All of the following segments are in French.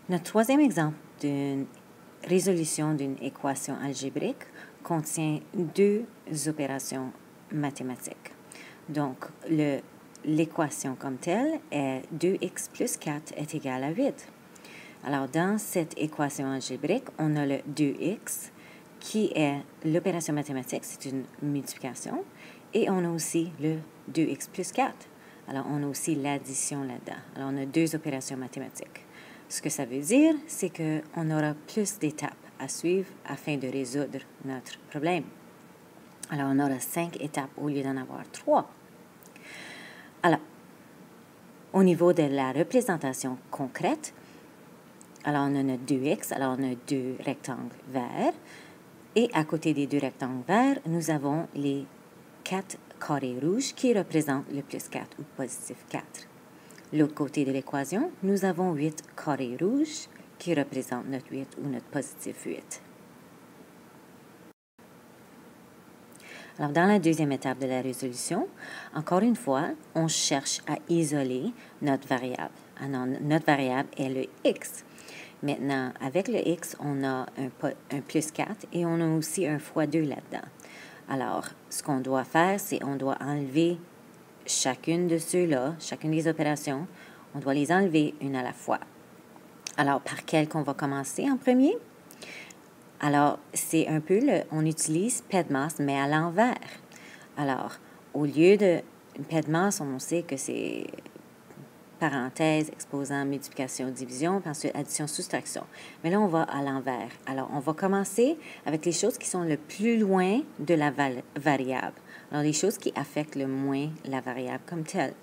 Notre troisième exemple d'une résolution d'une équation algébrique contient deux opérations mathématiques. Donc, l'équation comme telle est 2x plus 4 est égal à 8. Alors, dans cette équation algébrique, on a le 2x qui est l'opération mathématique, c'est une multiplication, et on a aussi le 2x plus 4. Alors, on a aussi l'addition là-dedans. Alors, on a deux opérations mathématiques. Ce que ça veut dire, c'est qu'on aura plus d'étapes à suivre afin de résoudre notre problème. Alors, on aura 5 étapes au lieu d'en avoir 3. Alors, au niveau de la représentation concrète, alors on a notre 2x, alors on a deux rectangles verts. Et à côté des deux rectangles verts, nous avons les 4 carrés rouges qui représentent le plus 4 ou positif 4. L'autre côté de l'équation, nous avons 8 carrés rouges qui représentent notre 8 ou notre positif 8. Alors, dans la deuxième étape de la résolution, encore une fois, on cherche à isoler notre variable. Alors, notre variable est le x. Maintenant, avec le x, on a un plus 4 et on a aussi un fois 2 là-dedans. Alors, ce qu'on doit faire, c'est on doit enlever chacune de ceux-là, chacune des opérations, on doit les enlever une à la fois. Alors, par quel qu'on va commencer en premier? Alors, c'est un peu on utilise PEDMAS, mais à l'envers. Alors, au lieu de PEDMAS, on sait que c'est parenthèse, exposant, multiplication, division, puis ensuite addition, soustraction. Mais là, on va à l'envers. Alors, on va commencer avec les choses qui sont le plus loin de la variable. Alors, les choses qui affectent le moins la variable comme telle.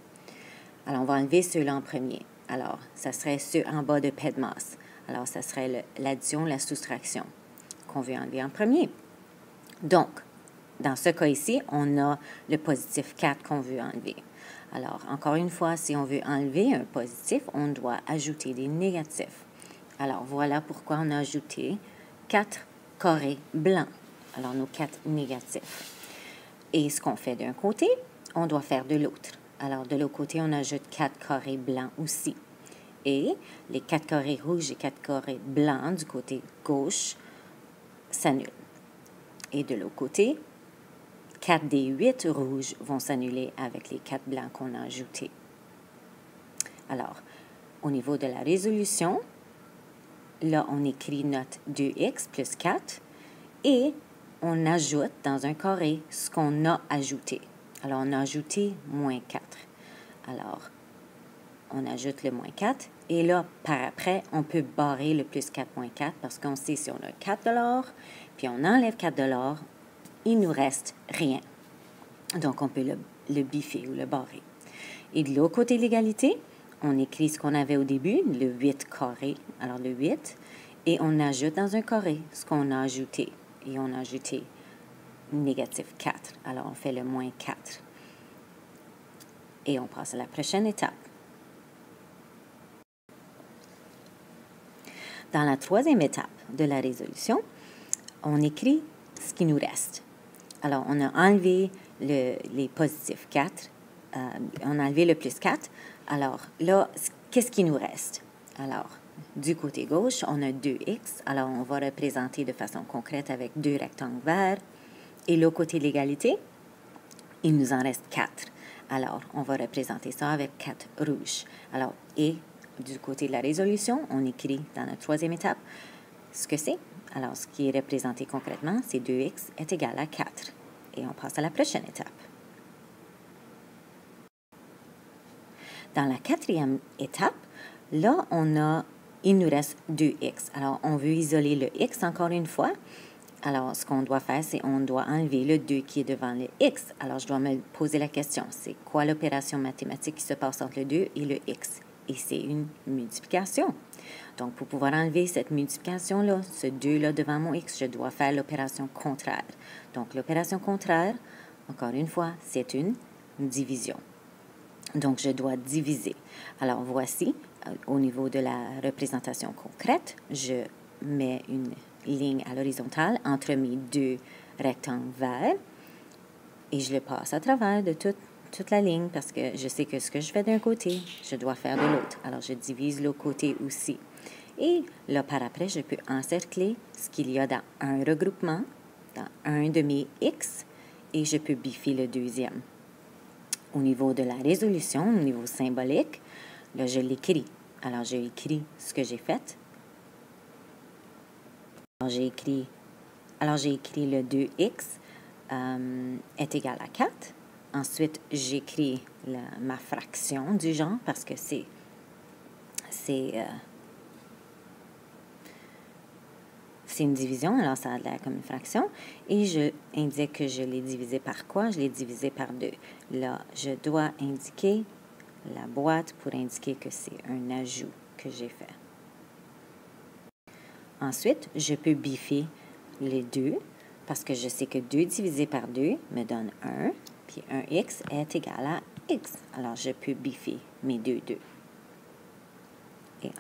Alors, on va enlever ceux-là en premier. Alors, ça serait ceux en bas de PEDMAS. Alors, ça serait l'addition, la soustraction qu'on veut enlever en premier. Donc, dans ce cas ici, on a le positif 4 qu'on veut enlever. Alors, encore une fois, si on veut enlever un positif, on doit ajouter des négatifs. Alors, voilà pourquoi on a ajouté 4 carrés blancs. Alors, nos 4 négatifs. Et ce qu'on fait d'un côté, on doit faire de l'autre. Alors, de l'autre côté, on ajoute 4 carrés blancs aussi. Et les 4 carrés rouges et 4 carrés blancs du côté gauche s'annulent. Et de l'autre côté, 4 des 8 rouges vont s'annuler avec les 4 blancs qu'on a ajoutés. Alors, au niveau de la résolution, là, on écrit notre 2x plus 4 et on ajoute dans un carré ce qu'on a ajouté. Alors, on a ajouté moins 4. Alors, on ajoute le moins 4 et là, par après, on peut barrer le plus 4 moins 4 parce qu'on sait si on a 4 $, puis on enlève 4 $, il nous reste rien. Donc, on peut le biffer ou le barrer. Et de l'autre côté de l'égalité, on écrit ce qu'on avait au début, le 8 carré, alors le 8, et on ajoute dans un carré ce qu'on a ajouté. Et on a ajouté négatif 4. Alors, on fait le moins 4. Et on passe à la prochaine étape. Dans la troisième étape de la résolution, on écrit ce qui nous reste. Alors, on a enlevé les positifs 4, on a enlevé le plus 4. Alors, là, qu'est-ce qui nous reste? Alors, du côté gauche, on a 2x. Alors, on va représenter de façon concrète avec deux rectangles verts. Et l'autre côté de l'égalité, il nous en reste 4. Alors, on va représenter ça avec 4 rouges. Alors, et du côté de la résolution, on écrit dans la troisième étape ce que c'est. Alors, ce qui est représenté concrètement, c'est 2x est égal à 4. Et on passe à la prochaine étape. Dans la quatrième étape, là, il nous reste 2x. Alors, on veut isoler le x encore une fois. Alors, ce qu'on doit faire, c'est on doit enlever le 2 qui est devant le x. Alors, je dois me poser la question, c'est quoi l'opération mathématique qui se passe entre le 2 et le x? Et c'est une multiplication. Donc, pour pouvoir enlever cette multiplication-là, ce 2-là devant mon x, je dois faire l'opération contraire. Donc, l'opération contraire, encore une fois, c'est une division. Donc, je dois diviser. Alors, voici, au niveau de la représentation concrète, je mets une ligne à l'horizontale entre mes deux rectangles verts et je le passe à travers de toute la ligne parce que je sais que ce que je fais d'un côté, je dois faire de l'autre. Alors, je divise l'autre côté aussi. Et là, par après, je peux encercler ce qu'il y a dans un regroupement, dans un de mes X, et je peux biffer le deuxième. Au niveau de la résolution, au niveau symbolique, là, je l'écris. Alors, j'ai écrit ce que j'ai fait. Alors, j'ai écrit le 2x est égal à 4. Ensuite, j'écris ma fraction du genre parce que c'est une division, alors ça a l'air comme une fraction. Et je indique que je l'ai divisé par quoi? Je l'ai divisé par 2. Là, je dois indiquer la boîte pour indiquer que c'est un ajout que j'ai fait. Ensuite, je peux biffer les 2 parce que je sais que 2 divisé par 2 me donne 1, puis 1x est égal à x. Alors, je peux biffer mes 2. Et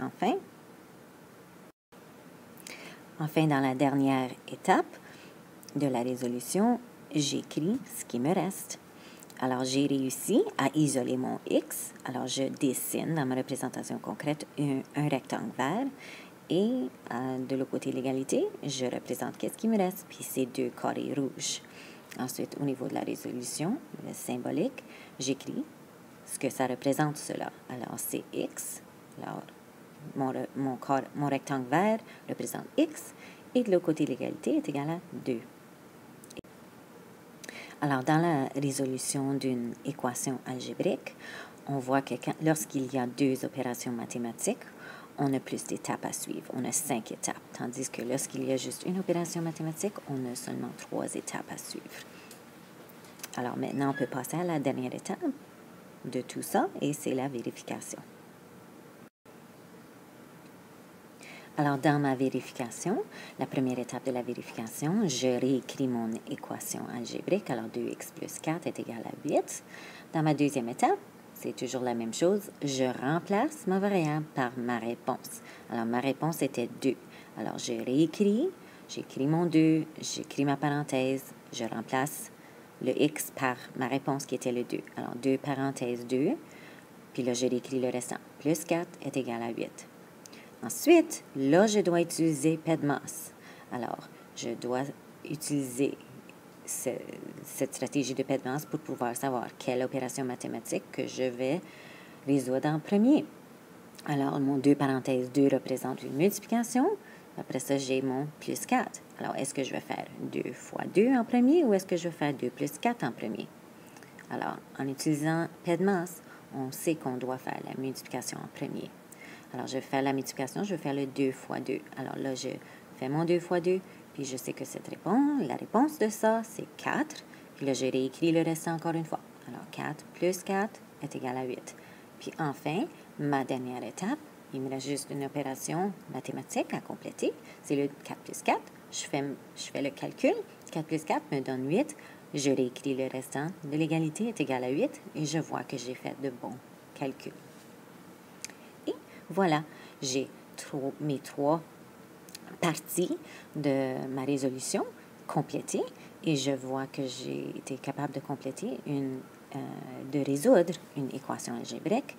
enfin, dans la dernière étape de la résolution, j'écris ce qui me reste. Alors, j'ai réussi à isoler mon x. Alors, je dessine dans ma représentation concrète un rectangle vert. Et de l'autre côté de l'égalité, je représente qu'est-ce qui me reste, puis c'est 2 carrés rouges. Ensuite, au niveau de la résolution, le symbolique, j'écris ce que ça représente cela. Alors, c'est x. Alors, mon rectangle vert représente x. Et de l'autre côté de l'égalité est égal à 2. Alors, dans la résolution d'une équation algébrique, on voit que lorsqu'il y a 2 opérations mathématiques, on a plus d'étapes à suivre. On a 5 étapes. Tandis que lorsqu'il y a juste une opération mathématique, on a seulement 3 étapes à suivre. Alors maintenant, on peut passer à la dernière étape de tout ça, et c'est la vérification. Alors, dans ma vérification, la première étape de la vérification, je réécris mon équation algébrique. Alors, 2x plus 4 est égal à 8. Dans ma deuxième étape, c'est toujours la même chose. Je remplace ma variable par ma réponse. Alors, ma réponse était 2. Alors, je réécris, j'écris mon 2, j'écris ma parenthèse, je remplace le x par ma réponse qui était le 2. Alors, 2 parenthèse 2, puis là, je réécris le restant. Plus 4 est égal à 8. Ensuite, là, je dois utiliser PEDMAS. Alors, je dois utiliser cette stratégie de PEDMAS pour pouvoir savoir quelle opération mathématique que je vais résoudre en premier. Alors, mon 2 parenthèses 2 représente une multiplication. Après ça, j'ai mon plus 4. Alors, est-ce que je vais faire 2 fois 2 en premier ou est-ce que je vais faire 2 plus 4 en premier? Alors, en utilisant PEDMAS, on sait qu'on doit faire la multiplication en premier. Alors, je vais faire la multiplication, je vais faire le 2 fois 2. Alors là, je fais mon 2 fois 2, puis je sais que la réponse de ça, c'est 4. Puis là, je réécris le restant encore une fois. Alors, 4 plus 4 est égal à 8. Puis enfin, ma dernière étape, il me reste juste une opération mathématique à compléter. C'est le 4 plus 4. Je fais le calcul. 4 plus 4 me donne 8. Je réécris le restant de l'égalité est égal à 8 et je vois que j'ai fait de bons calculs. Et voilà, j'ai mes 3 parties de ma résolution complétées et je vois que j'ai été capable de compléter de résoudre une équation algébrique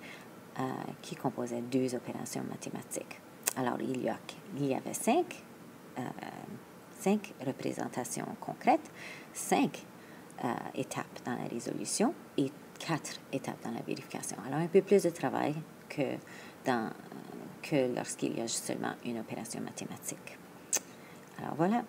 qui composait 2 opérations mathématiques. Alors, il y avait 5 représentations concrètes, 5 étapes dans la résolution et 4 étapes dans la vérification. Alors, un peu plus de travail que lorsqu'il y a seulement une opération mathématique. Alors, voilà.